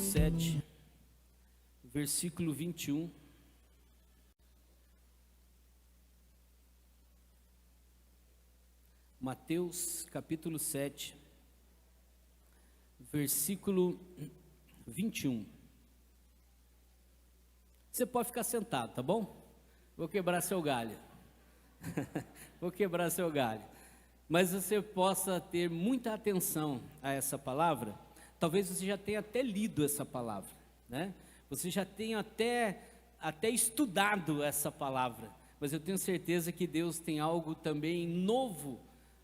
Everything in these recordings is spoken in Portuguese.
Mateus 7, versículo 21. Mateus capítulo 7, versículo 21. Você pode ficar sentado, tá bom? Vou quebrar seu galho. Vou quebrar seu galho. Mas você possa ter muita atenção a essa palavra. Talvez você já tenha até lido essa palavra, né? Você já tenha até estudado essa palavra. Mas eu tenho certeza que Deus tem algo também novo,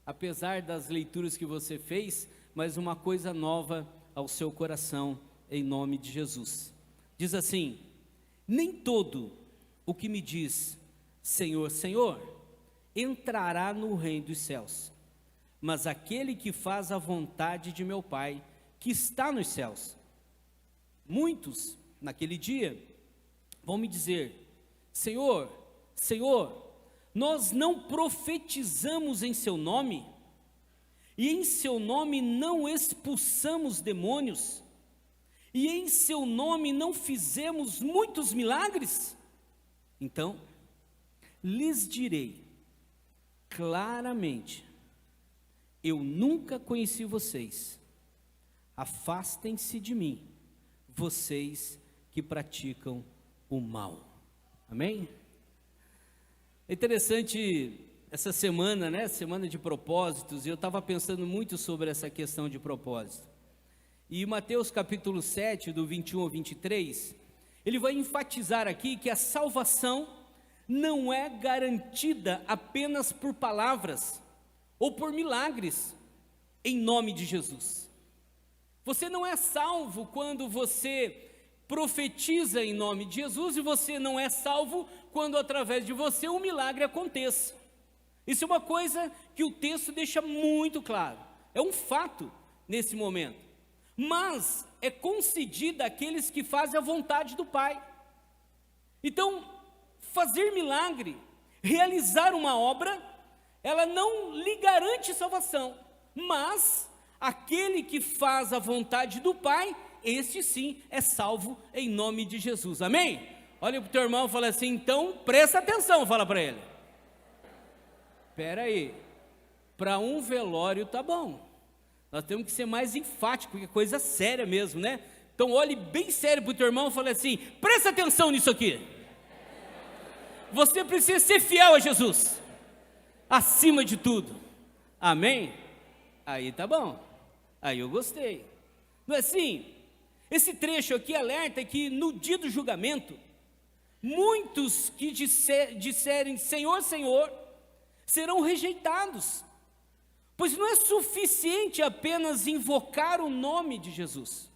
apesar das leituras que você fez, mas uma coisa nova ao seu coração, em nome de Jesus. Diz assim: nem todo o que me diz Senhor, Senhor, entrará no reino dos céus, mas aquele que faz a vontade de meu Pai, que está nos céus. Muitos, naquele dia, vão me dizer: Senhor, Senhor, nós não profetizamos em seu nome, e em seu nome não expulsamos demônios, e em seu nome não fizemos muitos milagres? Então, lhes direi claramente: eu nunca conheci vocês, afastem-se de mim, vocês que praticam o mal. Amém? É interessante essa semana, né? Semana de propósitos, e eu estava pensando muito sobre essa questão de propósito. E Mateus capítulo 7, do 21 ao 23, ele vai enfatizar aqui que a salvação não é garantida apenas por palavras ou por milagres em nome de Jesus. Você não é salvo quando você profetiza em nome de Jesus, e você não é salvo quando através de você um milagre aconteça. Isso é uma coisa que o texto deixa muito claro, é um fato nesse momento, mas é concedida àqueles que fazem a vontade do Pai. Então, fazer milagre, realizar uma obra, ela não lhe garante salvação, mas aquele que faz a vontade do Pai, este sim é salvo em nome de Jesus. Amém? Olha para o teu irmão e fala assim: então presta atenção, fala para ele. Espera aí, para um velório tá bom, nós temos que ser mais enfático, porque é coisa séria mesmo, né? Então olhe bem sério para o teu irmão e fala assim: presta atenção nisso aqui. Você precisa ser fiel a Jesus, acima de tudo. Amém? Aí tá bom, aí eu gostei. Não é assim? Esse trecho aqui alerta que no dia do julgamento, muitos que disserem Senhor, Senhor, serão rejeitados, pois não é suficiente apenas invocar o nome de Jesus.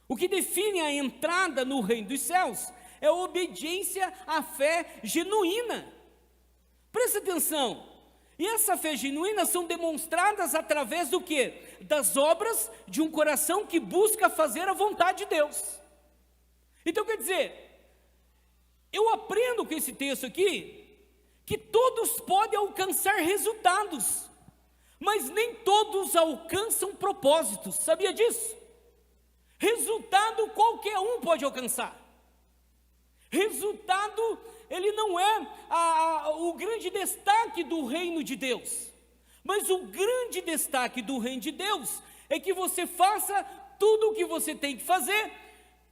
O que define a entrada no reino dos céus é a obediência à fé genuína. Presta atenção. E essa fé genuína são demonstradas através do quê? Das obras de um coração que busca fazer a vontade de Deus. Então quer dizer, eu aprendo com esse texto aqui, que todos podem alcançar resultados, mas nem todos alcançam propósitos. Sabia disso? Resultado qualquer um pode alcançar. Resultado, ele não é o grande destaque do reino de Deus, mas o grande destaque do reino de Deus é que você faça tudo o que você tem que fazer,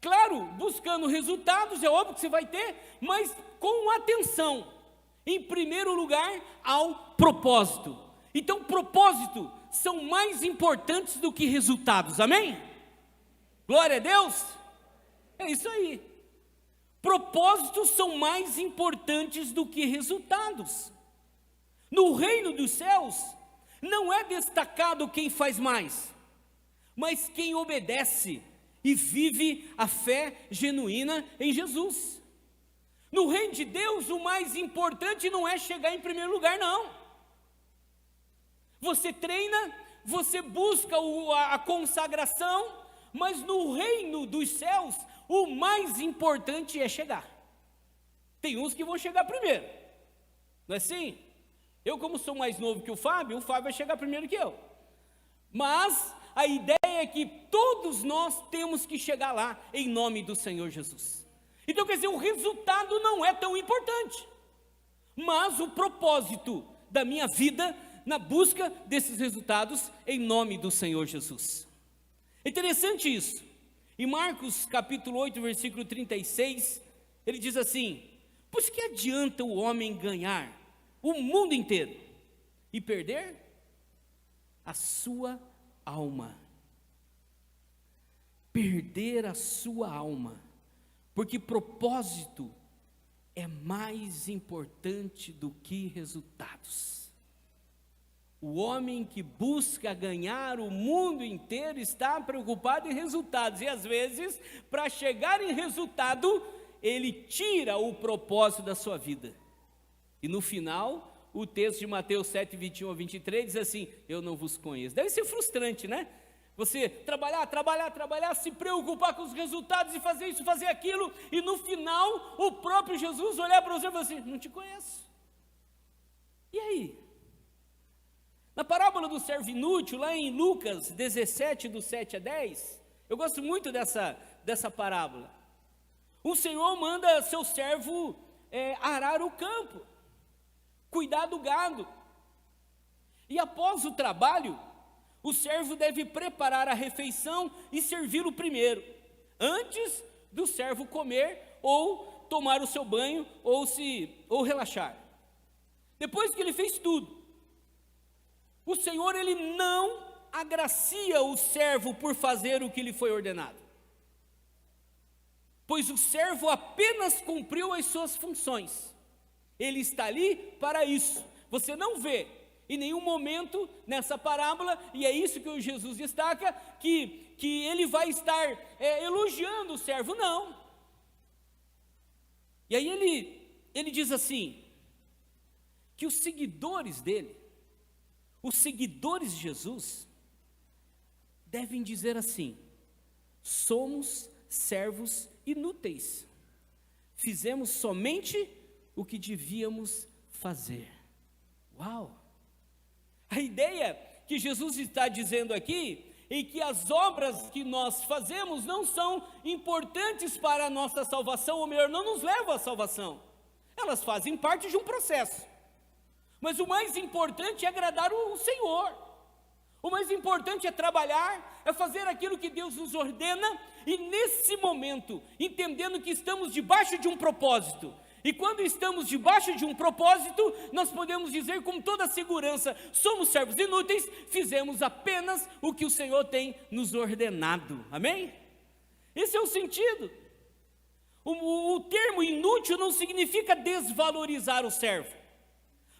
claro, buscando resultados, é óbvio que você vai ter, mas com atenção, em primeiro lugar, ao propósito. Então, propósito são mais importantes do que resultados, amém? Glória a Deus, é isso aí. Propósitos são mais importantes do que resultados. No reino dos céus, não é destacado quem faz mais, mas quem obedece e vive a fé genuína em Jesus. No reino de Deus, o mais importante não é chegar em primeiro lugar, não. Você treina, você busca a consagração, mas no reino dos céus, o mais importante é chegar. Tem uns que vão chegar primeiro, não é assim? Eu, como sou mais novo que o Fábio vai chegar primeiro que eu. Mas a ideia é que todos nós temos que chegar lá, em nome do Senhor Jesus. Então quer dizer, o resultado não é tão importante, mas o propósito da minha vida, na busca desses resultados, em nome do Senhor Jesus. É interessante isso. Em Marcos capítulo 8, versículo 36, ele diz assim: pois que adianta o homem ganhar o mundo inteiro e perder a sua alma? Perder a sua alma, porque propósito é mais importante do que resultados. O homem que busca ganhar o mundo inteiro está preocupado em resultados, e às vezes, para chegar em resultado, ele tira o propósito da sua vida. E no final, o texto de Mateus 7, 21 a 23 diz assim: eu não vos conheço. Deve ser frustrante, né? Você trabalhar, se preocupar com os resultados e fazer isso, fazer aquilo, e no final, o próprio Jesus olhar para você e falar assim: não te conheço. E aí? Na parábola do servo inútil, lá em Lucas 17, do 7 a 10, eu gosto muito dessa parábola. O Senhor manda seu servo arar o campo, cuidar do gado. E após o trabalho, o servo deve preparar a refeição e servi-lo primeiro, antes do servo comer ou tomar o seu banho ou relaxar. Depois que ele fez tudo, o Senhor, ele não agracia o servo por fazer o que lhe foi ordenado, pois o servo apenas cumpriu as suas funções. Ele está ali para isso. Você não vê em nenhum momento nessa parábola, e é isso que o Jesus destaca, que ele vai estar elogiando o servo, não. E aí ele diz assim, que os seguidores dele, os seguidores de Jesus, devem dizer assim: somos servos inúteis, fizemos somente o que devíamos fazer. Uau! A ideia que Jesus está dizendo aqui é que as obras que nós fazemos não são importantes para a nossa salvação, ou melhor, não nos levam à salvação. Elas fazem parte de um processo, mas o mais importante é agradar o Senhor. O mais importante é trabalhar, é fazer aquilo que Deus nos ordena, e nesse momento, entendendo que estamos debaixo de um propósito. E quando estamos debaixo de um propósito, nós podemos dizer com toda segurança: somos servos inúteis, fizemos apenas o que o Senhor tem nos ordenado. Amém? Esse é o sentido. O termo inútil não significa desvalorizar o servo,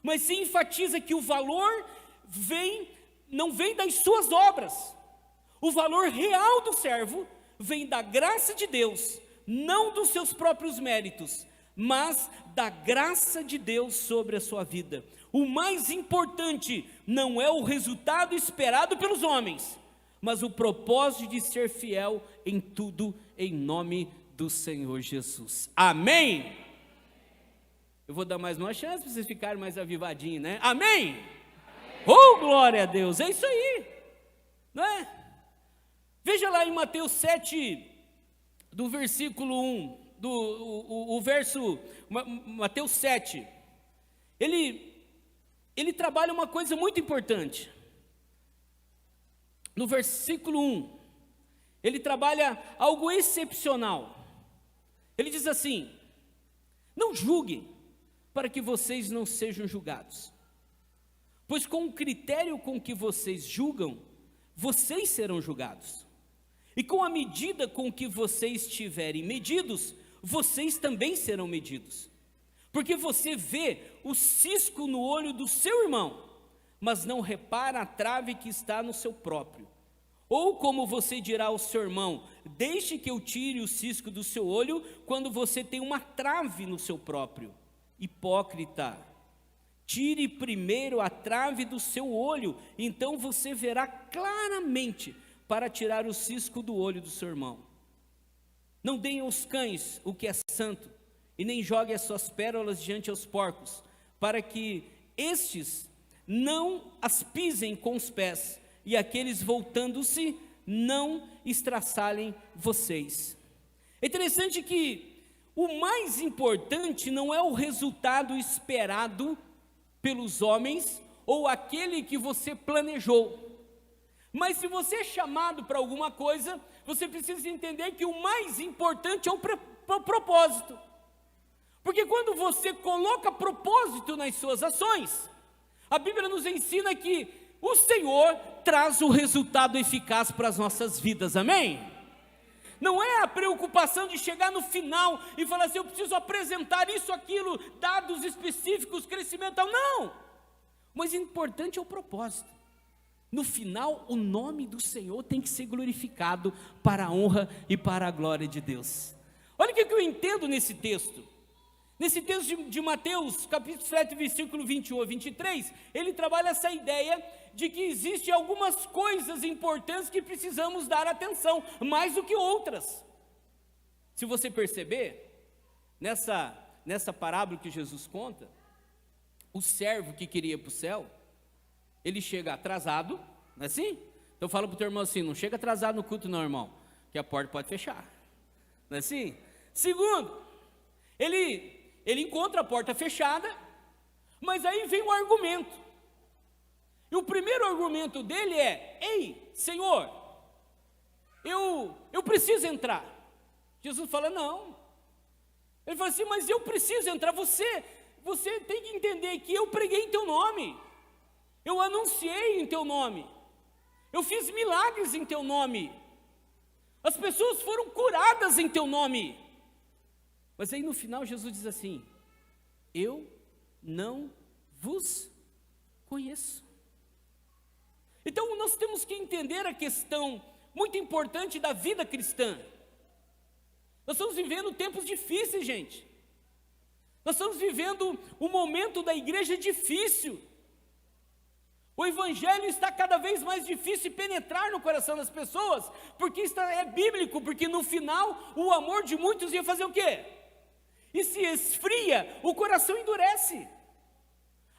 mas se enfatiza que o valor não vem das suas obras. O valor real do servo vem da graça de Deus, não dos seus próprios méritos, mas da graça de Deus sobre a sua vida. O mais importante não é o resultado esperado pelos homens, mas o propósito de ser fiel em tudo, em nome do Senhor Jesus. Amém? Eu vou dar mais uma chance para vocês ficarem mais avivadinhos, né? Amém? Amém. Oh, glória a Deus, é isso aí, não é? Veja lá em Mateus 7, do versículo 1, o verso, Mateus 7, ele trabalha uma coisa muito importante. No versículo 1, ele trabalha algo excepcional. Ele diz assim: não julguem, para que vocês não sejam julgados, pois com o critério com que vocês julgam, vocês serão julgados, e com a medida com que vocês estiverem medidos, vocês também serão medidos. Porque você vê o cisco no olho do seu irmão, mas não repara a trave que está no seu próprio. Ou como você dirá ao seu irmão: deixe que eu tire o cisco do seu olho, quando você tem uma trave no seu próprio. Hipócrita, tire primeiro a trave do seu olho, então você verá claramente para tirar o cisco do olho do seu irmão. Não deem aos cães o que é santo, e nem joguem as suas pérolas diante aos porcos, para que estes não as pisem com os pés, e aqueles voltando-se não estraçalhem vocês. É interessante que o mais importante não é o resultado esperado pelos homens ou aquele que você planejou. Mas se você é chamado para alguma coisa, você precisa entender que o mais importante é o propósito. Porque quando você coloca propósito nas suas ações, a Bíblia nos ensina que o Senhor traz o resultado eficaz para as nossas vidas, amém? Não é a preocupação de chegar no final e falar assim, eu preciso apresentar isso, aquilo, dados específicos, crescimento, não. Mas o importante é o propósito. No final, o nome do Senhor tem que ser glorificado para a honra e para a glória de Deus. Olha o que eu entendo nesse texto. Nesse texto de Mateus, capítulo 7, versículo 21 a 23, ele trabalha essa ideia de que existem algumas coisas importantes que precisamos dar atenção, mais do que outras. Se você perceber, nessa parábola que Jesus conta, o servo que queria ir para o céu, ele chega atrasado, não é assim? Então fala para o teu irmão assim, não chega atrasado no culto não, irmão, que a porta pode fechar, não é assim? Segundo, ele encontra a porta fechada, mas aí vem um argumento, e o primeiro argumento dele é, ei, Senhor, eu preciso entrar. Jesus fala, não. Ele fala assim, mas eu preciso entrar, você tem que entender que eu preguei em teu nome, eu anunciei em teu nome, eu fiz milagres em teu nome, as pessoas foram curadas em teu nome. Mas aí no final Jesus diz assim, eu não vos conheço. Então nós temos que entender a questão muito importante da vida cristã. Nós estamos vivendo tempos difíceis, gente. Nós estamos vivendo um momento da igreja difícil. O evangelho está cada vez mais difícil de penetrar no coração das pessoas, porque isso é bíblico, porque no final o amor de muitos ia fazer o quê? E se esfria, o coração endurece.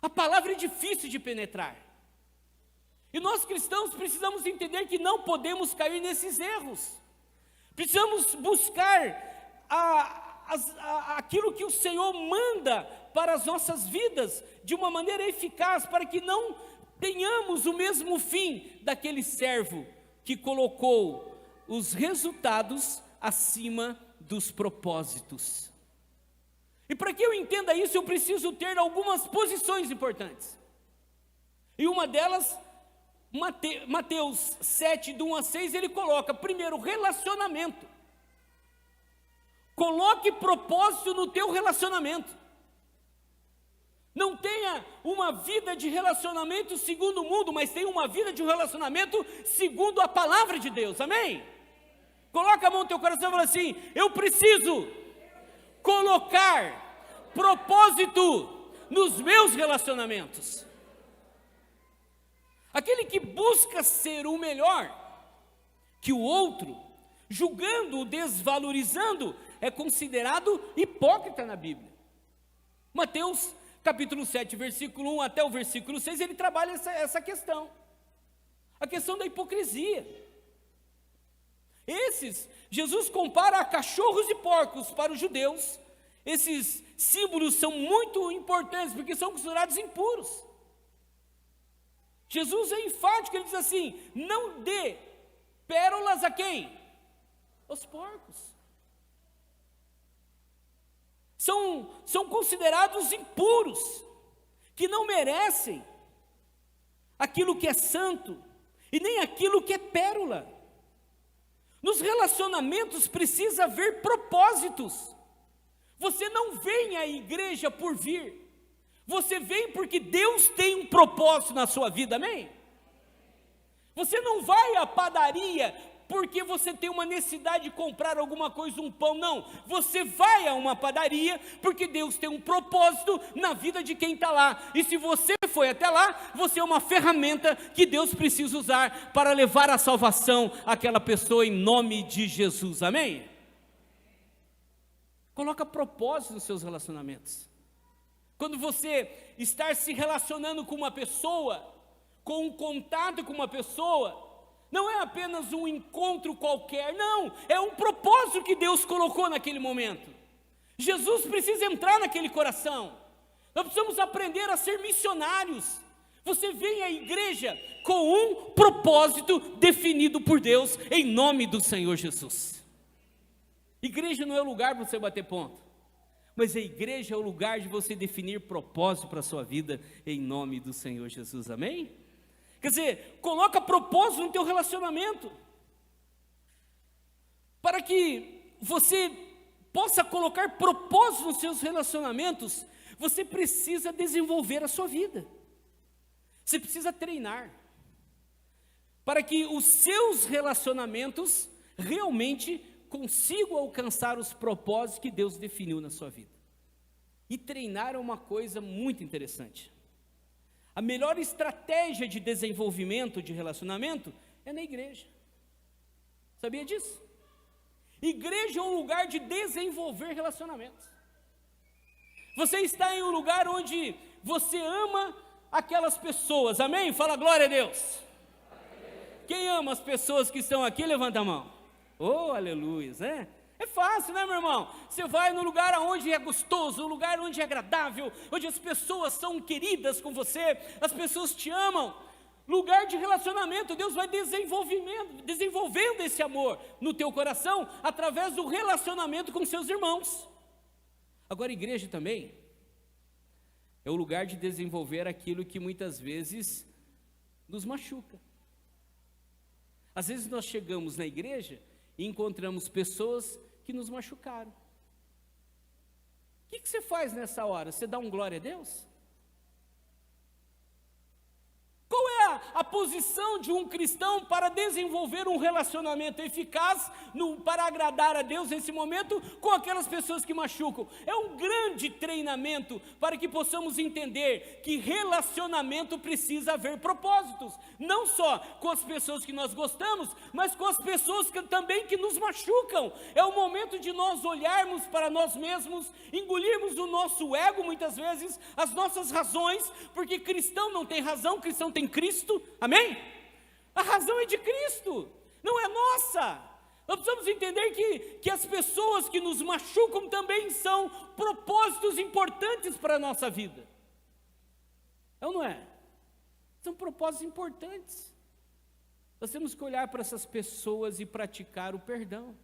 A palavra é difícil de penetrar. E nós cristãos precisamos entender que não podemos cair nesses erros. Precisamos buscar aquilo que o Senhor manda para as nossas vidas de uma maneira eficaz, para que não tenhamos o mesmo fim daquele servo que colocou os resultados acima dos propósitos. E para que eu entenda isso, eu preciso ter algumas posições importantes. E uma delas, Mateus 7, do 1 a 6, ele coloca, primeiro, relacionamento. Coloque propósito no teu relacionamento. Não tenha uma vida de relacionamento segundo o mundo, mas tenha uma vida de relacionamento segundo a palavra de Deus, amém? Coloca a mão no teu coração e fala assim, eu preciso colocar propósito nos meus relacionamentos. Aquele que busca ser o melhor que o outro, julgando-o, desvalorizando, é considerado hipócrita na Bíblia. Mateus capítulo 7, versículo 1 até o versículo 6, ele trabalha essa questão, a questão da hipocrisia. Jesus compara a cachorros e porcos para os judeus. Esses símbolos são muito importantes, porque são considerados impuros. Jesus é enfático, ele diz assim, não dê pérolas a quem? Aos porcos. São considerados impuros, que não merecem aquilo que é santo, e nem aquilo que é pérola. Nos relacionamentos precisa haver propósitos. Você não vem à igreja por vir, você vem porque Deus tem um propósito na sua vida, amém? Você não vai à padaria porque você tem uma necessidade de comprar alguma coisa, um pão, não. Você vai a uma padaria porque Deus tem um propósito na vida de quem está lá. E se você foi até lá, você é uma ferramenta que Deus precisa usar para levar a salvação àquela pessoa em nome de Jesus, amém? Coloca propósito nos seus relacionamentos. Quando você estar se relacionando com uma pessoa com um contato com uma pessoa, não é apenas um encontro qualquer, não, é um propósito que Deus colocou naquele momento. Jesus precisa entrar naquele coração. Nós precisamos aprender a ser missionários. Você vem à igreja com um propósito definido por Deus, em nome do Senhor Jesus. Igreja não é o lugar para você bater ponto, mas a igreja é o lugar de você definir propósito para a sua vida, em nome do Senhor Jesus, amém? Quer dizer, coloca propósito no teu relacionamento, para que você possa colocar propósito nos seus relacionamentos, você precisa desenvolver a sua vida, você precisa treinar, para que os seus relacionamentos realmente consigam alcançar os propósitos que Deus definiu na sua vida. E treinar é uma coisa muito interessante. A melhor estratégia de desenvolvimento de relacionamento é na igreja. Sabia disso? Igreja é um lugar de desenvolver relacionamentos. Você está em um lugar onde você ama aquelas pessoas, amém? Fala glória a Deus. Quem ama as pessoas que estão aqui, levanta a mão. Oh, aleluia, né? É fácil, né, meu irmão? Você vai no lugar onde é gostoso, no lugar onde é agradável, onde as pessoas são queridas com você, as pessoas te amam. Lugar de relacionamento, Deus vai desenvolvendo esse amor no teu coração, através do relacionamento com seus irmãos. Agora, a igreja também é o lugar de desenvolver aquilo que muitas vezes nos machuca. Às vezes nós chegamos na igreja e encontramos pessoas que nos machucaram. O que você faz nessa hora? Você dá um glória a Deus? Qual é a posição de um cristão para desenvolver um relacionamento eficaz para agradar a Deus nesse momento com aquelas pessoas que machucam? É um grande treinamento para que possamos entender que relacionamento precisa haver propósitos, não só com as pessoas que nós gostamos, mas com as pessoas também que nos machucam. É o momento de nós olharmos para nós mesmos, engolirmos o nosso ego muitas vezes, as nossas razões, porque cristão não tem razão, cristão tem Cristo, amém? A razão é de Cristo, não é nossa. Nós precisamos entender que as pessoas que nos machucam também são propósitos importantes para a nossa vida. É ou não é? São propósitos importantes. Nós temos que olhar para essas pessoas e praticar o perdão.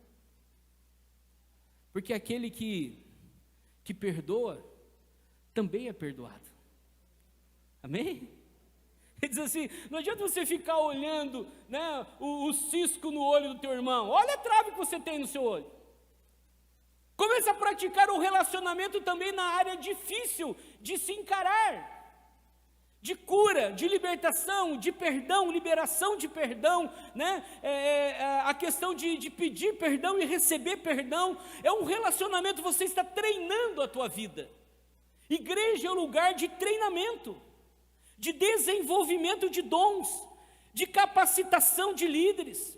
Porque aquele que perdoa, também é perdoado. Amém? Ele diz assim, não adianta você ficar olhando, né, o cisco no olho do teu irmão. Olha a trave que você tem no seu olho. Comece a praticar o relacionamento também na área difícil de se encarar. De cura, de libertação, de perdão, liberação de perdão, né? A questão de pedir perdão e receber perdão. É um relacionamento, você está treinando a tua vida. Igreja é um lugar de treinamento, de desenvolvimento de dons, de capacitação de líderes,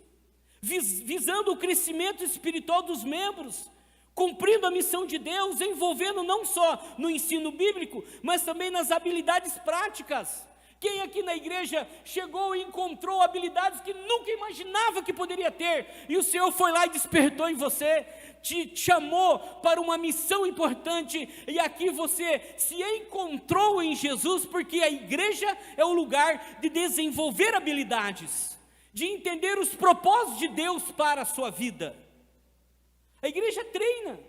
visando o crescimento espiritual dos membros, cumprindo a missão de Deus, envolvendo não só no ensino bíblico, mas também nas habilidades práticas. Quem aqui na igreja chegou e encontrou habilidades que nunca imaginava que poderia ter, e o Senhor foi lá e despertou em você, te chamou para uma missão importante, e aqui você se encontrou em Jesus, porque a igreja é o lugar de desenvolver habilidades, de entender os propósitos de Deus para a sua vida. A igreja treina,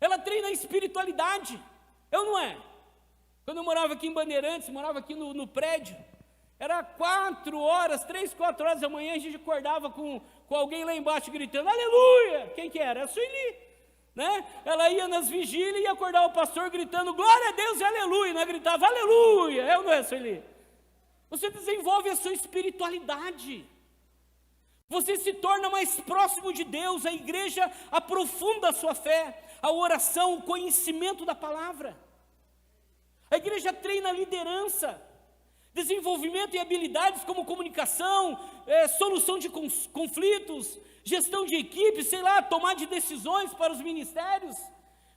ela treina a espiritualidade, é ou não é? Quando eu morava aqui em Bandeirantes, morava aqui no prédio, era 4 horas, 3, 4 horas da manhã, a gente acordava com alguém lá embaixo gritando, aleluia! Quem que era? Era a Sueli, né? Ela ia nas vigílias e acordava o pastor gritando, glória a Deus e aleluia, né? Gritava, aleluia, é ou não é, Sueli? Você desenvolve a sua espiritualidade, você se torna mais próximo de Deus, a igreja aprofunda a sua fé, a oração, o conhecimento da palavra. A igreja treina a liderança, desenvolvimento e habilidades como comunicação, solução de conflitos, gestão de equipe, tomar de decisões para os ministérios.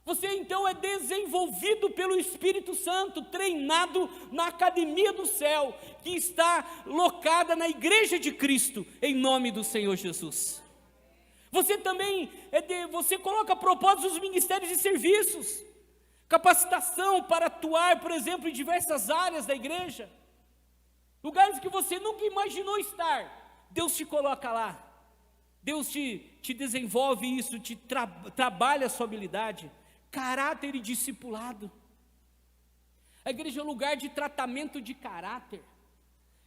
Você então é desenvolvido pelo Espírito Santo, treinado na academia do céu, que está locada na igreja de Cristo, em nome do Senhor Jesus. Você também, você coloca propósitos nos ministérios e serviços, capacitação para atuar, por exemplo, em diversas áreas da igreja, lugares que você nunca imaginou estar, Deus te coloca lá, Deus te desenvolve isso, te trabalha a sua habilidade, caráter e discipulado. A igreja é um lugar de tratamento de caráter,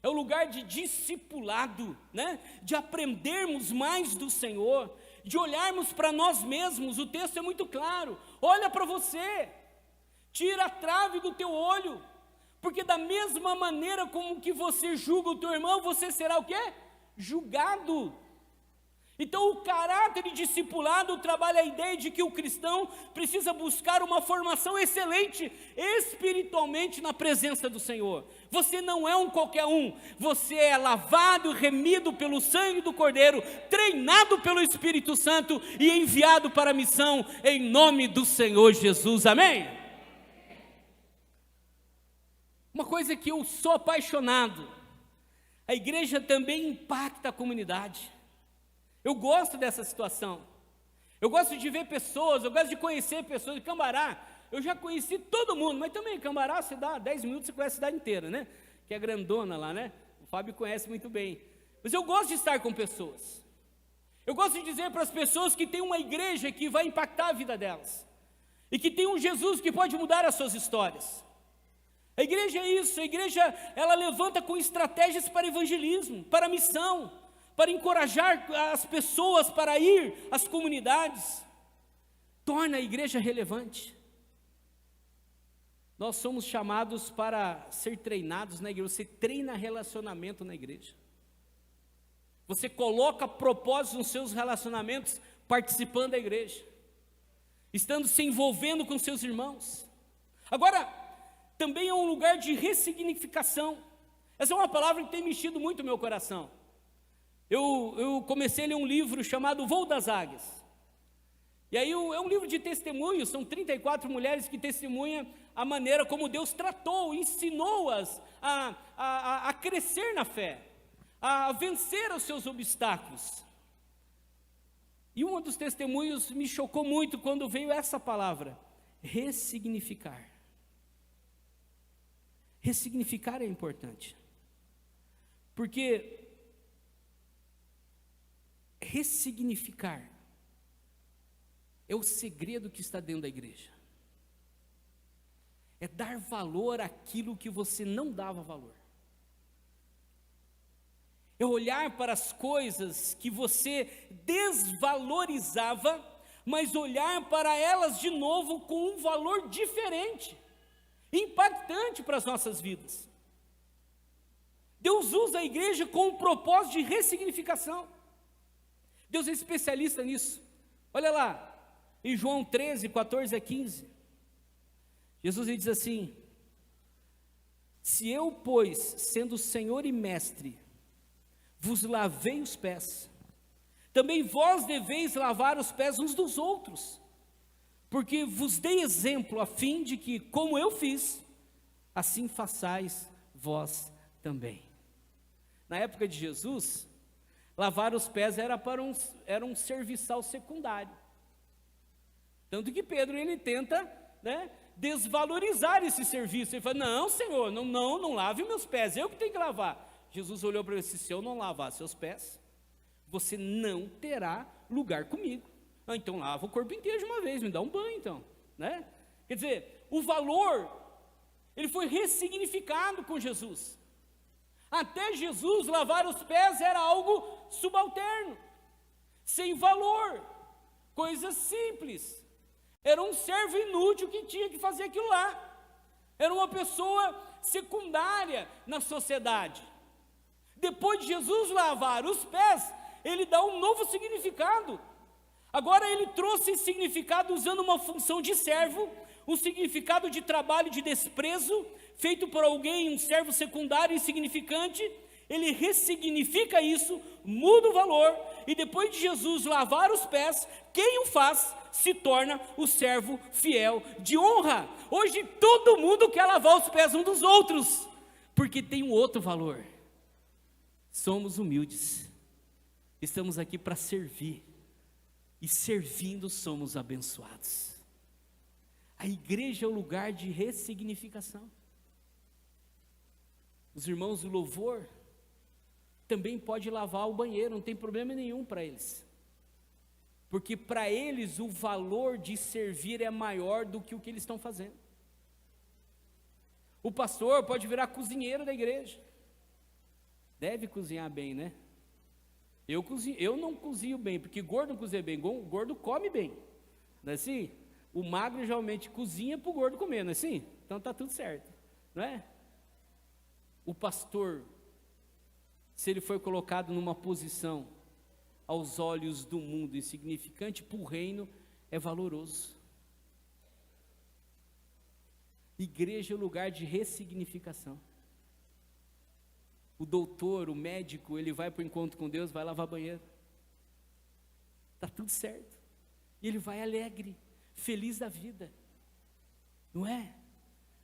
é um lugar de discipulado, né? De aprendermos mais do Senhor, de olharmos para nós mesmos. O texto é muito claro, olha para você, tira a trave do teu olho, porque da mesma maneira como que você julga o teu irmão, você será o quê? Julgado. Então o caráter de discipulado trabalha a ideia de que o cristão precisa buscar uma formação excelente espiritualmente na presença do Senhor. Você não é um qualquer um, você é lavado e remido pelo sangue do Cordeiro, treinado pelo Espírito Santo e enviado para a missão em nome do Senhor Jesus, amém? Uma coisa que eu sou apaixonado, a igreja também impacta a comunidade. Eu gosto dessa situação, eu gosto de ver pessoas, eu gosto de conhecer pessoas. De Cambará, eu já conheci todo mundo, mas também Cambará, você dá 10 minutos, você conhece a cidade inteira, né? Que é grandona lá, né? O Fábio conhece muito bem. Mas eu gosto de estar com pessoas, eu gosto de dizer para as pessoas que tem uma igreja que vai impactar a vida delas, e que tem um Jesus que pode mudar as suas histórias. A igreja é isso, a igreja ela levanta com estratégias para evangelismo, para missão, para encorajar as pessoas para ir às comunidades, torna a igreja relevante. Nós somos chamados para ser treinados na igreja. Você treina relacionamento na igreja, você coloca propósitos nos seus relacionamentos, participando da igreja, estando se envolvendo com seus irmãos. Agora, também é um lugar de ressignificação. Essa é uma palavra que tem mexido muito o meu coração. Eu comecei a ler um livro chamado Voo das Águias, e aí é um livro de testemunhos, são 34 mulheres que testemunham a maneira como Deus tratou, ensinou-as a crescer na fé, a vencer os seus obstáculos. E um dos testemunhos me chocou muito quando veio essa palavra, ressignificar. Ressignificar é importante, porque ressignificar é o segredo que está dentro da igreja, é dar valor àquilo que você não dava valor, é olhar para as coisas que você desvalorizava, mas olhar para elas de novo com um valor diferente, impactante para as nossas vidas. Deus usa a igreja com um propósito de ressignificação. Deus é especialista nisso. Olha lá, em João 13, 14 a 15, Jesus diz assim: se eu, pois, sendo Senhor e Mestre, vos lavei os pés, também vós deveis lavar os pés uns dos outros, porque vos dei exemplo, a fim de que, como eu fiz, assim façais vós também. Na época de Jesus, lavar os pés era um serviçal secundário. Tanto que Pedro, ele tenta, né, desvalorizar esse serviço. Ele fala, não, Senhor, não lave meus pés, eu que tenho que lavar. Jesus olhou para ele e disse, se eu não lavar seus pés, você não terá lugar comigo. Ah, então lava o corpo inteiro de uma vez, me dá um banho então, né? Quer dizer, o valor, ele foi ressignificado com Jesus. Até Jesus lavar os pés era algo subalterno, sem valor, coisa simples. Era um servo inútil que tinha que fazer aquilo lá. Era uma pessoa secundária na sociedade. Depois de Jesus lavar os pés, ele dá um novo significado. Agora ele trouxe esse significado usando uma função de servo, um significado de trabalho de desprezo, feito por alguém, um servo secundário insignificante, ele ressignifica isso, muda o valor, e depois de Jesus lavar os pés, quem o faz se torna o servo fiel de honra. Hoje todo mundo quer lavar os pés um dos outros, porque tem um outro valor. Somos humildes, estamos aqui para servir, e servindo somos abençoados. A igreja é o lugar de ressignificação. Os irmãos do louvor também podem lavar o banheiro, não tem problema nenhum para eles, porque para eles o valor de servir é maior do que o que eles estão fazendo. O pastor pode virar cozinheiro da igreja, deve cozinhar bem, né? Eu não cozinho bem, porque gordo não cozinha bem, gordo come bem, não é assim? O magro geralmente cozinha para o gordo comer, não é assim? Então está tudo certo, não é? O pastor, se ele for colocado numa posição aos olhos do mundo insignificante, para o reino é valoroso. Igreja é o lugar de ressignificação. O doutor, o médico, ele vai para o encontro com Deus, vai lavar banheiro, está tudo certo, e ele vai alegre, feliz da vida, não é?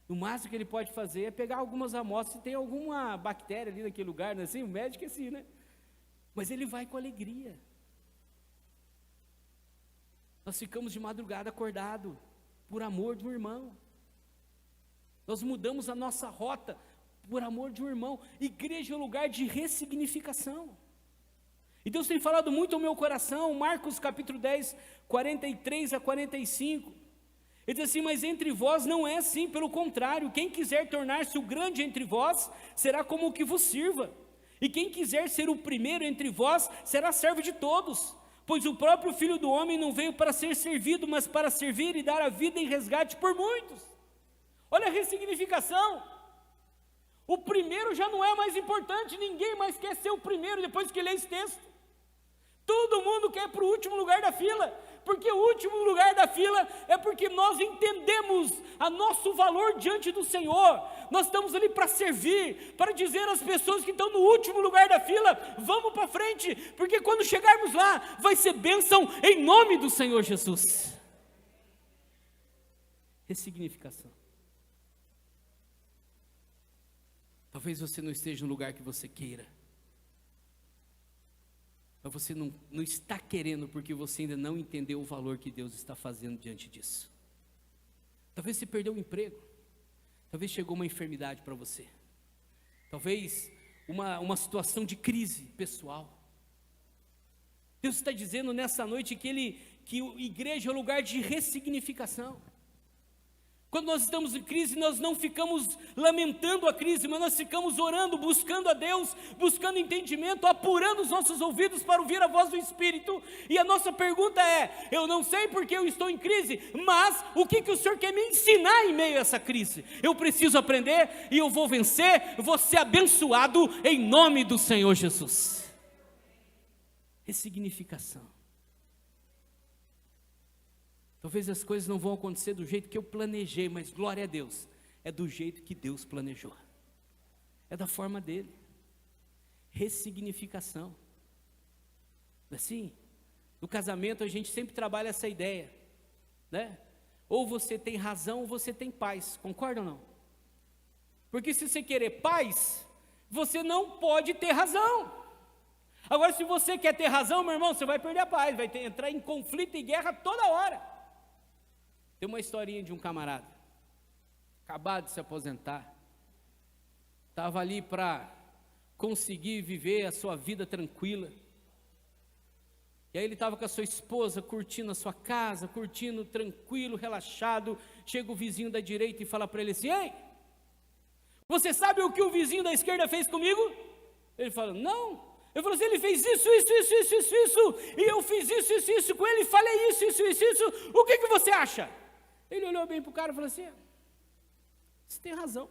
O máximo que ele pode fazer é pegar algumas amostras, se tem alguma bactéria ali naquele lugar, não é assim? O médico é assim, né? Mas ele vai com alegria. Nós ficamos de madrugada acordado, por amor de um irmão. Nós mudamos a nossa rota, por amor de um irmão. Igreja é um lugar de ressignificação. E Deus tem falado muito ao meu coração, Marcos capítulo 10, 43 a 45. Ele diz assim: mas entre vós não é assim, pelo contrário, quem quiser tornar-se o grande entre vós, será como o que vos sirva. E quem quiser ser o primeiro entre vós, será servo de todos. Pois o próprio Filho do Homem não veio para ser servido, mas para servir e dar a vida em resgate por muitos. Olha a ressignificação. O primeiro já não é mais importante, ninguém mais quer ser o primeiro depois que lê esse texto. Todo mundo quer ir para o último lugar da fila, porque o último lugar da fila é porque nós entendemos a nosso valor diante do Senhor. Nós estamos ali para servir, para dizer às pessoas que estão no último lugar da fila: vamos para frente, porque quando chegarmos lá, vai ser bênção em nome do Senhor Jesus. Ressignificação. Talvez você não esteja no lugar que você queira, mas você não está querendo porque você ainda não entendeu o valor que Deus está fazendo diante disso. Talvez você perdeu o emprego, talvez chegou uma enfermidade para você, talvez uma situação de crise pessoal. Deus está dizendo nessa noite que a igreja é um lugar de ressignificação. Quando nós estamos em crise, nós não ficamos lamentando a crise, mas nós ficamos orando, buscando a Deus, buscando entendimento, apurando os nossos ouvidos para ouvir a voz do Espírito. E a nossa pergunta é: eu não sei porque eu estou em crise, mas o que o Senhor quer me ensinar em meio a essa crise? Eu preciso aprender e eu vou vencer, vou ser abençoado em nome do Senhor Jesus. Ressignificação. Talvez as coisas não vão acontecer do jeito que eu planejei, mas glória a Deus, é do jeito que Deus planejou, é da forma dele. Ressignificação. Assim, no casamento a gente sempre trabalha essa ideia, né? Ou você tem razão ou você tem paz, concorda ou não? Porque se você querer paz, você não pode ter razão. Agora, se você quer ter razão, meu irmão, você vai perder a paz, vai entrar em conflito e guerra toda hora. Tem uma historinha de um camarada, acabado de se aposentar, estava ali para conseguir viver a sua vida tranquila, e aí ele estava com a sua esposa, curtindo a sua casa, curtindo tranquilo, relaxado. Chega o vizinho da direita e fala para ele assim: ei, você sabe o que o vizinho da esquerda fez comigo? Ele fala: não. Eu falei assim: ele fez isso, e eu fiz isso com ele, falei isso, o que você acha? Ele olhou bem para o cara e falou assim: você tem razão.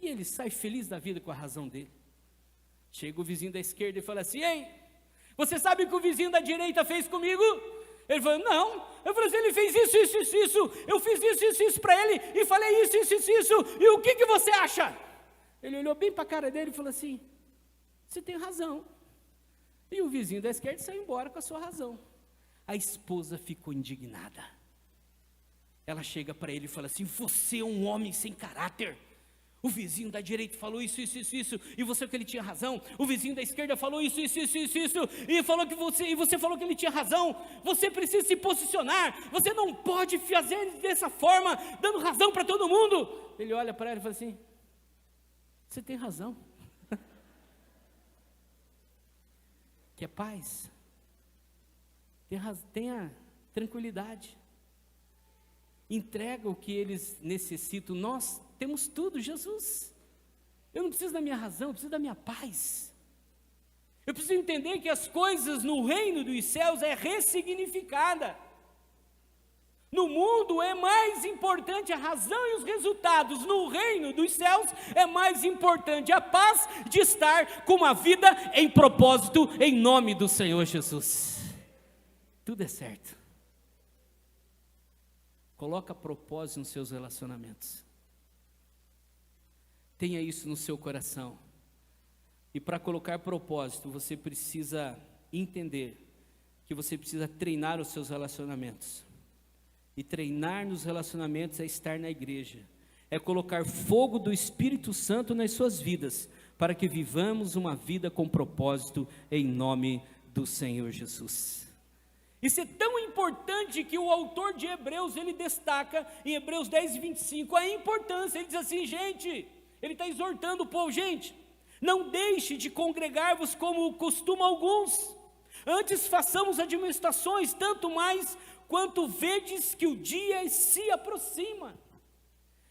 E ele sai feliz da vida com a razão dele. Chega o vizinho da esquerda e fala assim: ei, você sabe o que o vizinho da direita fez comigo? Ele falou: não. Eu falei assim: ele fez isso, eu fiz isso para ele, e falei isso, e o que você acha? Ele olhou bem para a cara dele e falou assim: você tem razão. E o vizinho da esquerda saiu embora com a sua razão. A esposa ficou indignada. Ela chega para ele e fala assim: você é um homem sem caráter. O vizinho da direita falou isso, e você que ele tinha razão. O vizinho da esquerda falou isso, e falou que você falou que ele tinha razão. Você precisa se posicionar. Você não pode fazer dessa forma, dando razão para todo mundo. Ele olha para ela e fala assim: você tem razão. Quer paz? Tenha tranquilidade. Entrega o que eles necessitam. Nós temos tudo, Jesus. Eu não preciso da minha razão, eu preciso da minha paz. Eu preciso entender que as coisas no reino dos céus é ressignificada. No mundo é mais importante a razão e os resultados. No reino dos céus é mais importante a paz de estar com uma vida em propósito, em nome do Senhor Jesus. Tudo é certo. Coloca propósito nos seus relacionamentos. Tenha isso no seu coração. E para colocar propósito, você precisa entender que você precisa treinar os seus relacionamentos. E treinar nos relacionamentos é estar na igreja. É colocar fogo do Espírito Santo nas suas vidas, para que vivamos uma vida com propósito, em nome do Senhor Jesus. Isso é tão importante que o autor de Hebreus, ele destaca em Hebreus 10, 25, a importância. Ele diz assim, gente, ele está exortando o povo, gente, não deixe de congregar-vos como costumam alguns, antes façamos admoestações, tanto mais quanto vedes que o dia se aproxima.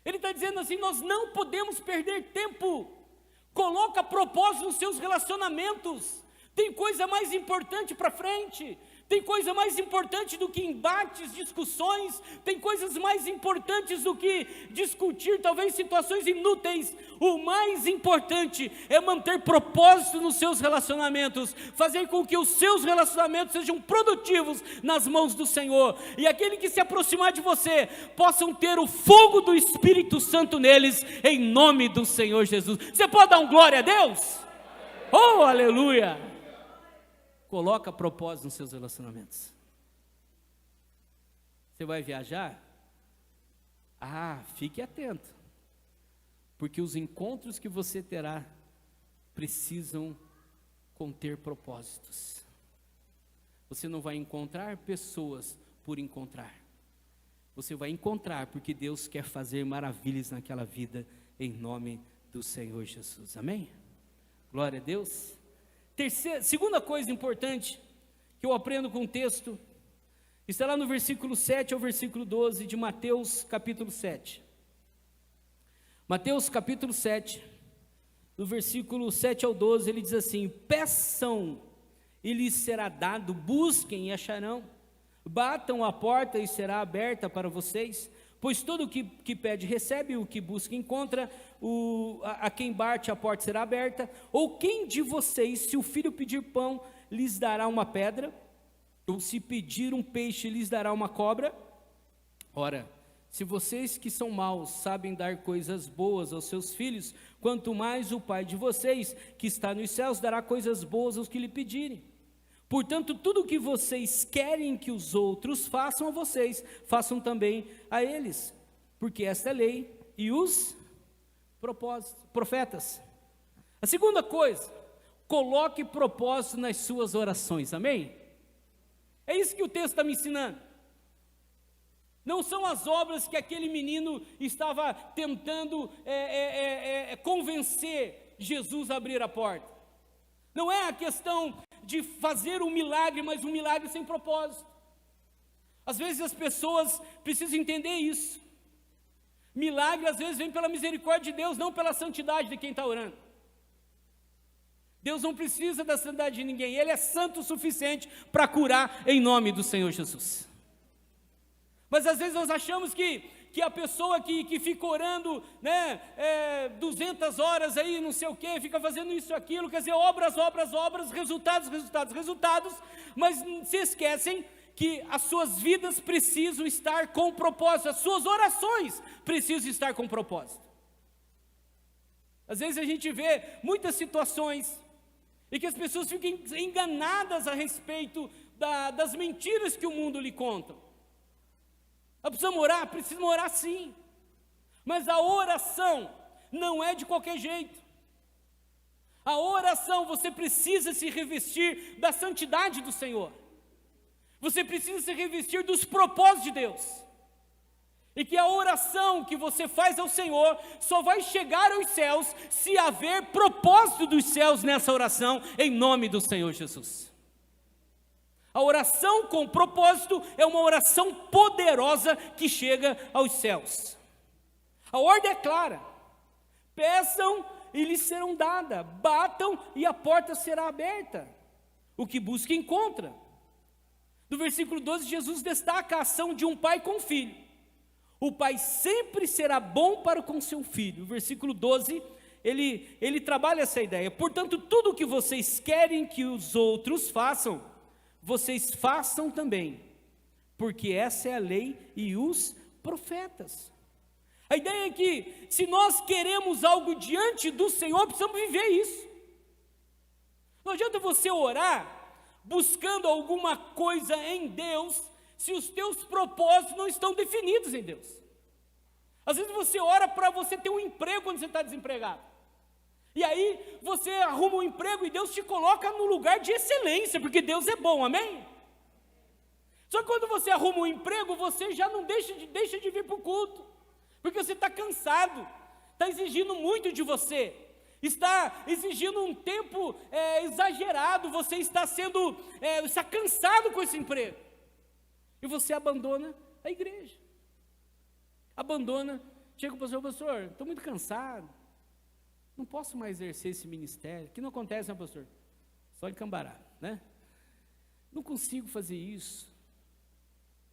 Ele está dizendo assim, nós não podemos perder tempo. Coloca propósito nos seus relacionamentos. Tem coisa mais importante para frente. Tem coisa mais importante do que embates, discussões. Tem coisas mais importantes do que discutir talvez situações inúteis. O mais importante é manter propósito nos seus relacionamentos, fazer com que os seus relacionamentos sejam produtivos nas mãos do Senhor, e aquele que se aproximar de você, possam ter o fogo do Espírito Santo neles, em nome do Senhor Jesus. Você pode dar um glória a Deus? Oh, aleluia! Coloca propósito nos seus relacionamentos. Você vai viajar? Fique atento, porque os encontros que você terá precisam conter propósitos. Você não vai encontrar pessoas por encontrar. Você vai encontrar porque Deus quer fazer maravilhas naquela vida, em nome do Senhor Jesus. Amém? Glória a Deus. Segunda coisa importante que eu aprendo com o texto, está lá no versículo 7 ao versículo 12 de Mateus capítulo 7. Mateus capítulo 7, do versículo 7 ao 12, ele diz assim: peçam e lhes será dado, busquem e acharão, batam a porta e será aberta para vocês. Pois todo o que pede recebe, o que busca encontra, a quem bate a porta será aberta. Ou quem de vocês, se o filho pedir pão, lhes dará uma pedra? Ou se pedir um peixe, lhes dará uma cobra? Ora, se vocês que são maus sabem dar coisas boas aos seus filhos, quanto mais o Pai de vocês, que está nos céus, dará coisas boas aos que lhe pedirem. Portanto, tudo o que vocês querem que os outros façam a vocês, façam também a eles, porque esta é a lei e os profetas. A segunda coisa, coloque propósito nas suas orações, amém? É isso que o texto está me ensinando. Não são as obras que aquele menino estava tentando convencer Jesus a abrir a porta. Não é a questão de fazer um milagre, mas um milagre sem propósito. Às vezes as pessoas precisam entender isso. Milagre às vezes vem pela misericórdia de Deus, não pela santidade de quem está orando. Deus não precisa da santidade de ninguém, Ele é santo o suficiente para curar em nome do Senhor Jesus. Mas às vezes nós achamos que a pessoa que fica orando, 200 horas aí, não sei o que, fica fazendo isso, aquilo, quer dizer, obras, resultados, mas se esquecem que as suas vidas precisam estar com propósito, as suas orações precisam estar com propósito. Às vezes a gente vê muitas situações e que as pessoas fiquem enganadas a respeito das mentiras que o mundo lhe conta. Precisamos orar? Precisamos orar sim, mas a oração não é de qualquer jeito. A oração, você precisa se revestir da santidade do Senhor, você precisa se revestir dos propósitos de Deus, e que a oração que você faz ao Senhor só vai chegar aos céus se haver propósito dos céus nessa oração, em nome do Senhor Jesus. A oração com propósito é uma oração poderosa que chega aos céus. A ordem é clara: peçam e lhes serão dadas, batam e a porta será aberta. O que busca encontra. No versículo 12, Jesus destaca a ação de um pai com o filho. O pai sempre será bom para com seu filho. O versículo 12, ele trabalha essa ideia. Portanto, tudo o que vocês querem que os outros façam, vocês façam também, porque essa é a lei e os profetas. A ideia é que, se nós queremos algo diante do Senhor, precisamos viver isso. Não adianta você orar buscando alguma coisa em Deus, se os teus propósitos não estão definidos em Deus. Às vezes você ora para você ter um emprego quando você está desempregado, e aí você arruma um emprego e Deus te coloca no lugar de excelência, porque Deus é bom, amém? Só que quando você arruma um emprego, você já não deixa de vir para o culto, porque você está cansado, está exigindo muito de você, está exigindo um tempo exagerado, você está cansado com esse emprego, e você abandona a igreja, chega para o pastor, estou muito cansado, não posso mais exercer esse ministério. O que não acontece, né, pastor? Só em Cambará, né? Não consigo fazer isso,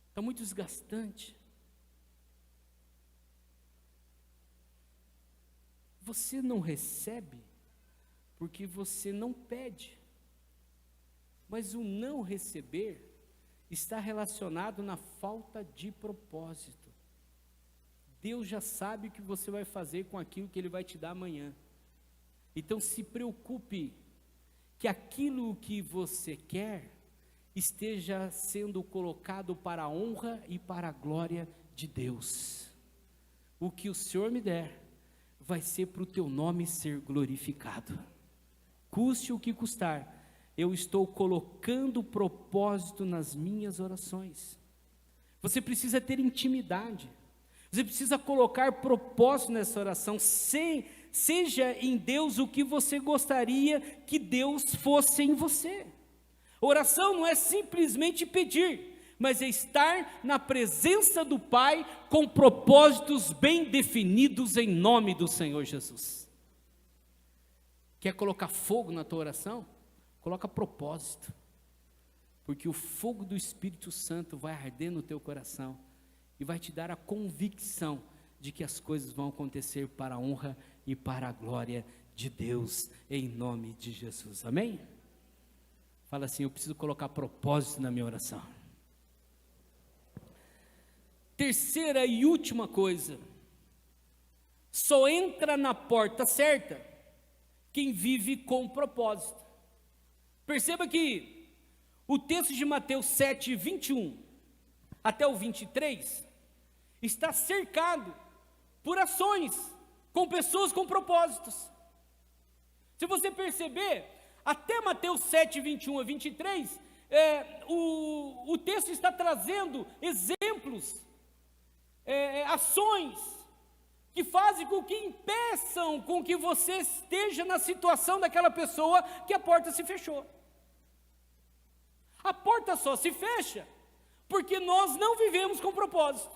está muito desgastante. Você não recebe porque você não pede, mas o não receber está relacionado na falta de propósito. Deus já sabe o que você vai fazer com aquilo que Ele vai te dar amanhã. Então se preocupe que aquilo que você quer esteja sendo colocado para a honra e para a glória de Deus. O que o Senhor me der vai ser para o teu nome ser glorificado. Custe o que custar, eu estou colocando propósito nas minhas orações. Você precisa ter intimidade, você precisa colocar propósito nessa oração, seja em Deus o que você gostaria que Deus fosse em você. Oração não é simplesmente pedir, mas é estar na presença do Pai com propósitos bem definidos em nome do Senhor Jesus. Quer colocar fogo na tua oração? Coloca propósito, porque o fogo do Espírito Santo vai arder no teu coração e vai te dar a convicção de que as coisas vão acontecer para a honra e para a glória de Deus, em nome de Jesus, amém? Fala assim: eu preciso colocar propósito na minha oração. Terceira e última coisa, só entra na porta certa quem vive com propósito. Perceba que o texto de Mateus 7, 21 até o 23, está cercado por ações, com pessoas com propósitos. Se você perceber, até Mateus 7, 21 a 23, o texto está trazendo exemplos, ações que fazem com que impeçam com que você esteja na situação daquela pessoa que a porta se fechou. A porta só se fecha porque nós não vivemos com propósito.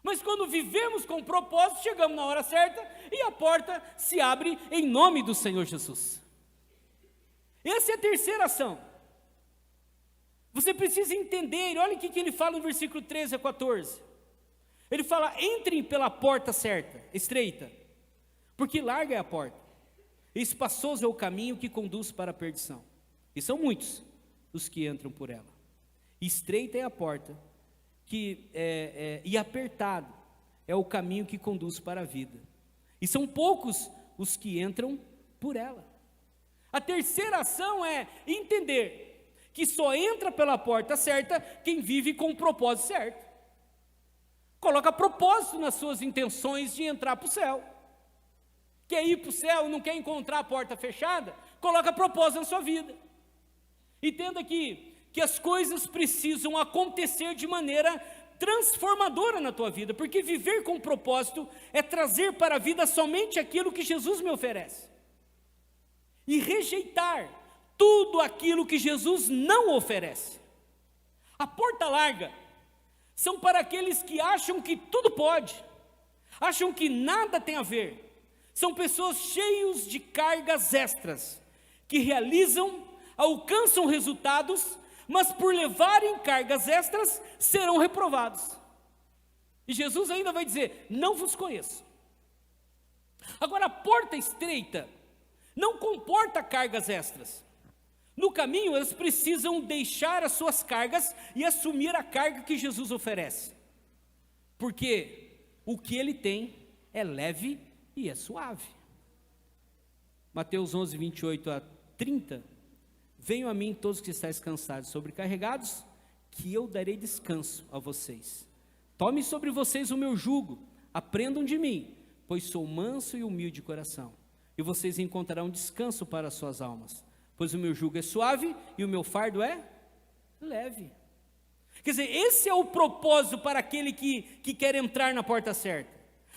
Mas quando vivemos com propósito, chegamos na hora certa e a porta se abre em nome do Senhor Jesus. Essa é a terceira ação. Você precisa entender, olha o que ele fala no versículo 13 a 14. Ele fala: entrem pela porta certa, estreita, porque larga é a porta, e espaçoso é o caminho que conduz para a perdição, e são muitos os que entram por ela. Estreita é a porta, e apertado é o caminho que conduz para a vida, e são poucos os que entram por ela. A terceira ação é entender que só entra pela porta certa quem vive com o propósito certo. Coloca propósito nas suas intenções de entrar para o céu. Quer ir para o céu, não quer encontrar a porta fechada? Coloca propósito na sua vida. Entenda que as coisas precisam acontecer de maneira transformadora na tua vida, porque viver com propósito é trazer para a vida somente aquilo que Jesus me oferece, e rejeitar tudo aquilo que Jesus não oferece. A porta larga são para aqueles que acham que tudo pode, acham que nada tem a ver. São pessoas cheias de cargas extras, que realizam, alcançam resultados, mas por levarem cargas extras, serão reprovados. E Jesus ainda vai dizer: não vos conheço. Agora, a porta estreita não comporta cargas extras. No caminho, eles precisam deixar as suas cargas e assumir a carga que Jesus oferece. Porque o que ele tem é leve e é suave. Mateus 11, 28 a 30. Venham a mim todos que estáis cansados, sobrecarregados, que eu darei descanso a vocês. Tome sobre vocês o meu jugo, aprendam de mim, pois sou manso e humilde de coração, e vocês encontrarão descanso para as suas almas, pois o meu jugo é suave e o meu fardo é leve. Quer dizer, esse é o propósito para aquele que quer entrar na porta certa.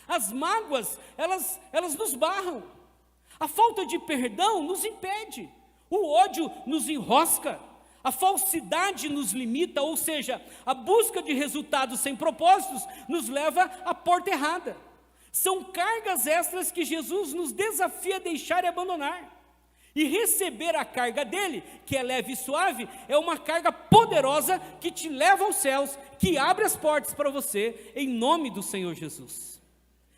As mágoas, elas nos barram, a falta de perdão nos impede, o ódio nos enrosca, a falsidade nos limita, ou seja, a busca de resultados sem propósitos nos leva à porta errada. São cargas extras que Jesus nos desafia a deixar e abandonar. E receber a carga dele, que é leve e suave, é uma carga poderosa que te leva aos céus, que abre as portas para você, em nome do Senhor Jesus.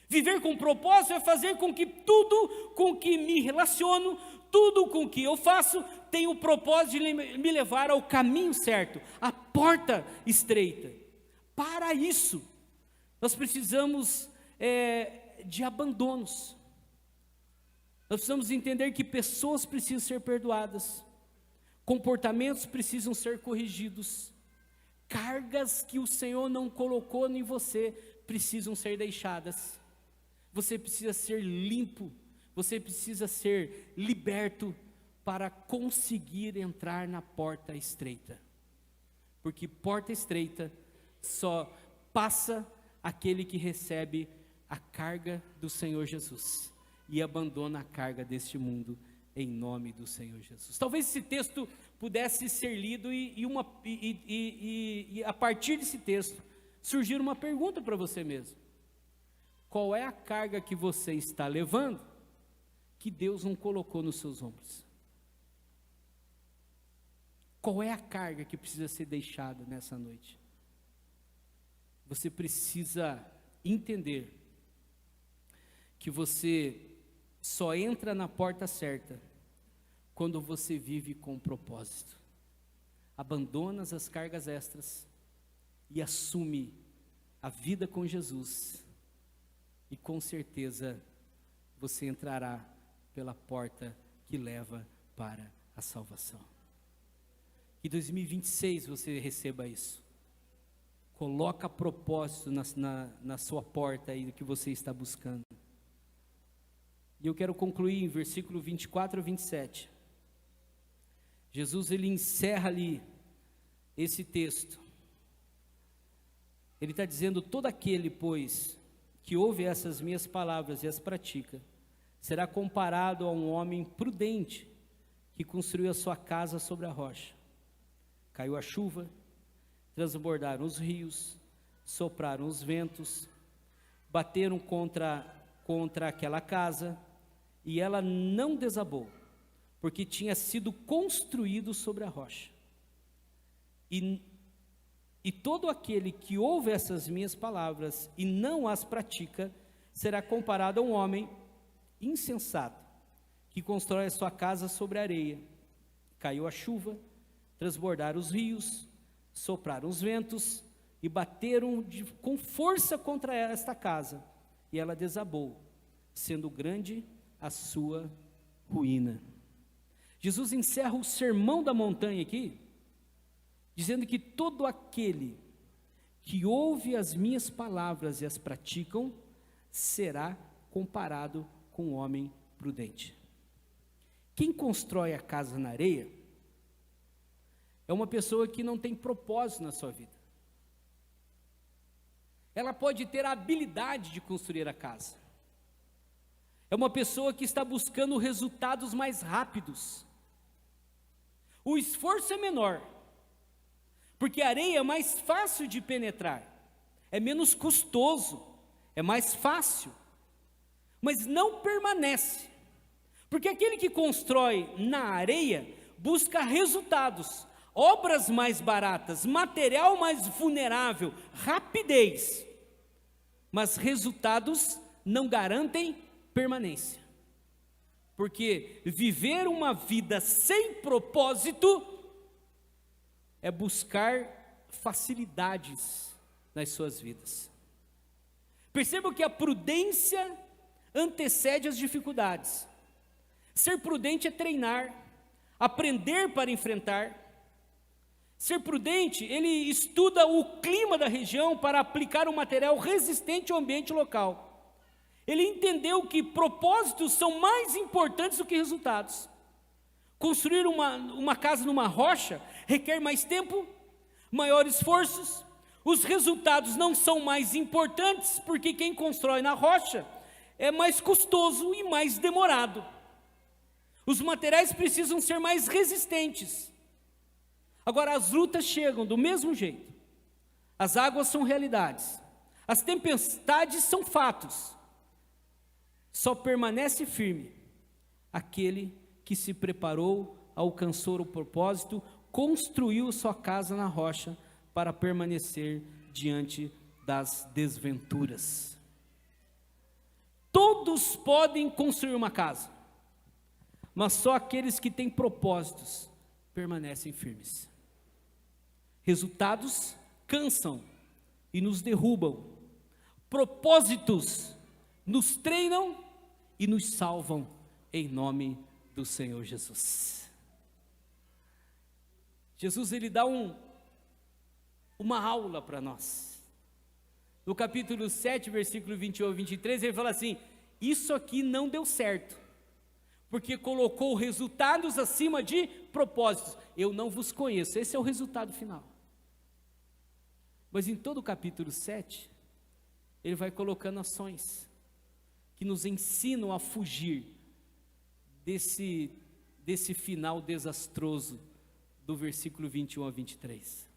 Viver com propósito é fazer com que tudo com que me relaciono, tudo com que eu faço, tenha o propósito de me levar ao caminho certo, à porta estreita. Para isso, nós precisamos de abandonos. Nós precisamos entender que pessoas precisam ser perdoadas, comportamentos precisam ser corrigidos, cargas que o Senhor não colocou em você precisam ser deixadas. Você precisa ser limpo, você precisa ser liberto para conseguir entrar na porta estreita. Porque porta estreita só passa aquele que recebe a carga do Senhor Jesus e abandona a carga deste mundo em nome do Senhor Jesus. Talvez esse texto pudesse ser lido e a partir desse texto surgir uma pergunta para você mesmo. Qual é a carga que você está levando que Deus não colocou nos seus ombros? Qual é a carga que precisa ser deixada nessa noite? Você precisa entender que você só entra na porta certa quando você vive com propósito. Abandona as cargas extras e assume a vida com Jesus. E com certeza você entrará pela porta que leva para a salvação. Que 2026 você receba isso. Coloca propósito na sua porta aí que você está buscando. E eu quero concluir em versículo 24 a 27. Jesus, ele encerra ali esse texto. Ele está dizendo: todo aquele, pois, que ouve essas minhas palavras e as pratica, será comparado a um homem prudente que construiu a sua casa sobre a rocha. Caiu a chuva, transbordaram os rios, sopraram os ventos, bateram contra aquela casa, e ela não desabou, porque tinha sido construído sobre a rocha. E todo aquele que ouve essas minhas palavras e não as pratica, será comparado a um homem insensato, que constrói a sua casa sobre a areia. Caiu a chuva, transbordaram os rios, sopraram os ventos, e bateram com força contra esta casa, e ela desabou, sendo grande a sua ruína. Jesus encerra o sermão da montanha aqui, dizendo que todo aquele que ouve as minhas palavras e as praticam, será comparado com um homem prudente. Quem constrói a casa na areia é uma pessoa que não tem propósito na sua vida. Ela pode ter a habilidade de construir a casa. É uma pessoa que está buscando resultados mais rápidos. O esforço é menor, porque a areia é mais fácil de penetrar, é menos custoso, é mais fácil, mas não permanece, porque aquele que constrói na areia busca resultados, obras mais baratas, material mais vulnerável, rapidez, mas resultados não garantem permanência. Porque viver uma vida sem propósito é buscar facilidades nas suas vidas. Perceba que a prudência antecede as dificuldades. Ser prudente é treinar, aprender para enfrentar. Ser prudente, ele estuda o clima da região para aplicar um material resistente ao ambiente local. Ele entendeu que propósitos são mais importantes do que resultados. Construir uma casa numa rocha requer mais tempo, maiores esforços. Os resultados não são mais importantes, porque quem constrói na rocha é mais custoso e mais demorado. Os materiais precisam ser mais resistentes. Agora, as lutas chegam do mesmo jeito. As águas são realidades. As tempestades são fatos. Só permanece firme aquele que se preparou, alcançou o propósito, construiu sua casa na rocha para permanecer diante das desventuras. Todos podem construir uma casa, mas só aqueles que têm propósitos permanecem firmes. Resultados cansam e nos derrubam. Propósitos nos treinam e nos salvam em nome do Senhor Jesus. Jesus, ele dá uma aula para nós. No capítulo 7, versículo 21 e 23, ele fala assim: isso aqui não deu certo, porque colocou resultados acima de propósitos. Eu não vos conheço. Esse é o resultado final. Mas em todo o capítulo 7, ele vai colocando ações que nos ensinam a fugir desse final desastroso do versículo 21 a 23.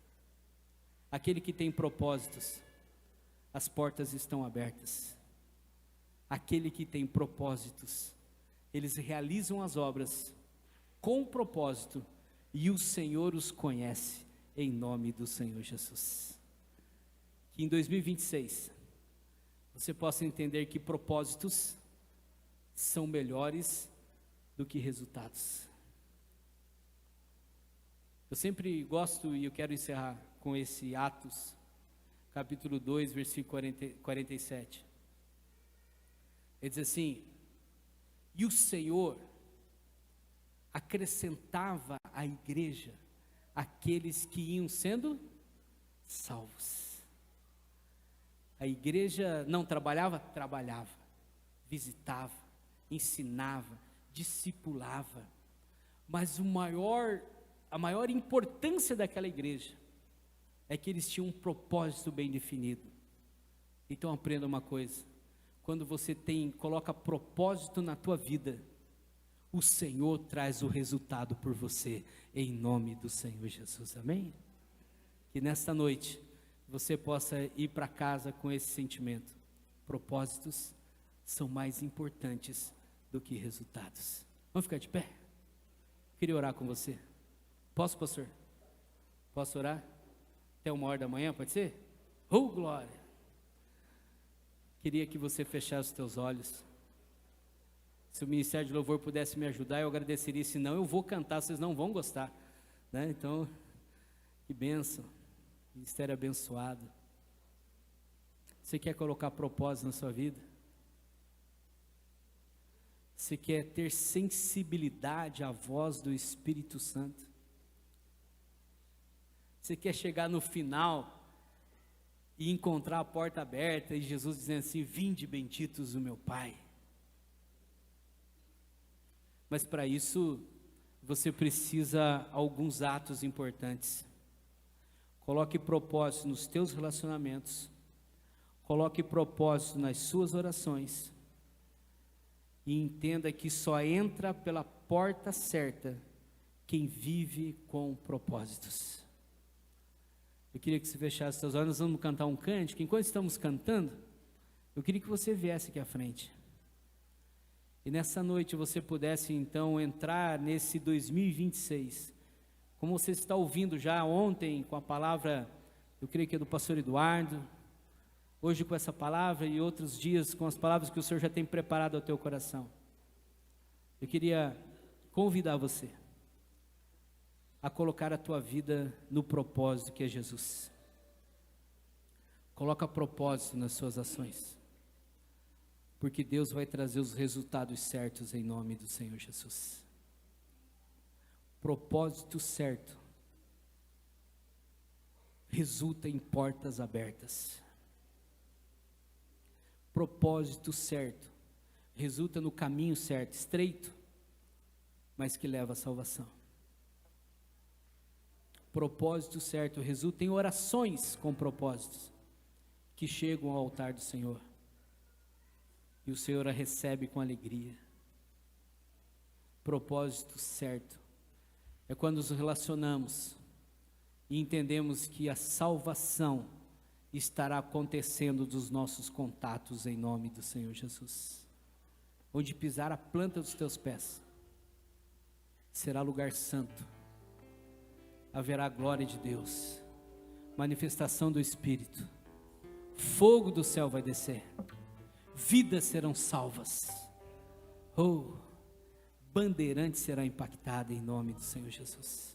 Aquele que tem propósitos, as portas estão abertas. Aquele que tem propósitos, eles realizam as obras com propósito, e o Senhor os conhece, em nome do Senhor Jesus. Que em 2026, você possa entender que propósitos são melhores do que resultados. Eu sempre gosto, e eu quero encerrar com esse Atos, capítulo 2, versículo 47. Ele diz assim: e o Senhor acrescentava à igreja aqueles que iam sendo salvos. A igreja não trabalhava? Trabalhava, visitava, ensinava, discipulava, mas a maior importância daquela igreja é que eles tinham um propósito bem definido. Então aprenda uma coisa: quando você coloca propósito na tua vida, o Senhor traz o resultado por você, em nome do Senhor Jesus, amém? Que nesta noite você possa ir para casa com esse sentimento: propósitos são mais importantes do que resultados. Vamos ficar de pé? Queria orar com você. Posso, pastor? Posso orar? Até 1h da manhã, pode ser? Oh, glória! Queria que você fechasse os teus olhos. Se o Ministério de Louvor pudesse me ajudar, eu agradeceria. Se não, eu vou cantar, vocês não vão gostar, né? Então, que bênção. Ministério abençoado. Você quer colocar propósito na sua vida? Você quer ter sensibilidade à voz do Espírito Santo? Você quer chegar no final e encontrar a porta aberta e Jesus dizendo assim: vinde benditos do meu Pai? Mas para isso, você precisa alguns atos importantes. Coloque propósito nos teus relacionamentos. Coloque propósito nas suas orações. E entenda que só entra pela porta certa quem vive com propósitos. Eu queria que você fechasse seus olhos. Nós vamos cantar um cântico. Enquanto estamos cantando, eu queria que você viesse aqui à frente. E nessa noite você pudesse então entrar nesse 2026. Como você está ouvindo já ontem com a palavra, eu creio que é do pastor Eduardo. Hoje com essa palavra e outros dias com as palavras que o Senhor já tem preparado ao teu coração. Eu queria convidar você a colocar a tua vida no propósito que é Jesus. Coloca propósito nas suas ações, porque Deus vai trazer os resultados certos em nome do Senhor Jesus. Propósito certo resulta em portas abertas. Propósito certo resulta no caminho certo, estreito, mas que leva à salvação. Propósito certo resulta em orações com propósitos que chegam ao altar do Senhor e o Senhor a recebe com alegria. Propósito certo é quando nos relacionamos e entendemos que a salvação estará acontecendo dos nossos contatos em nome do Senhor Jesus. Onde pisar a planta dos teus pés será lugar santo. Haverá glória de Deus, manifestação do Espírito, fogo do céu vai descer, vidas serão salvas, bandeirante será impactada em nome do Senhor Jesus.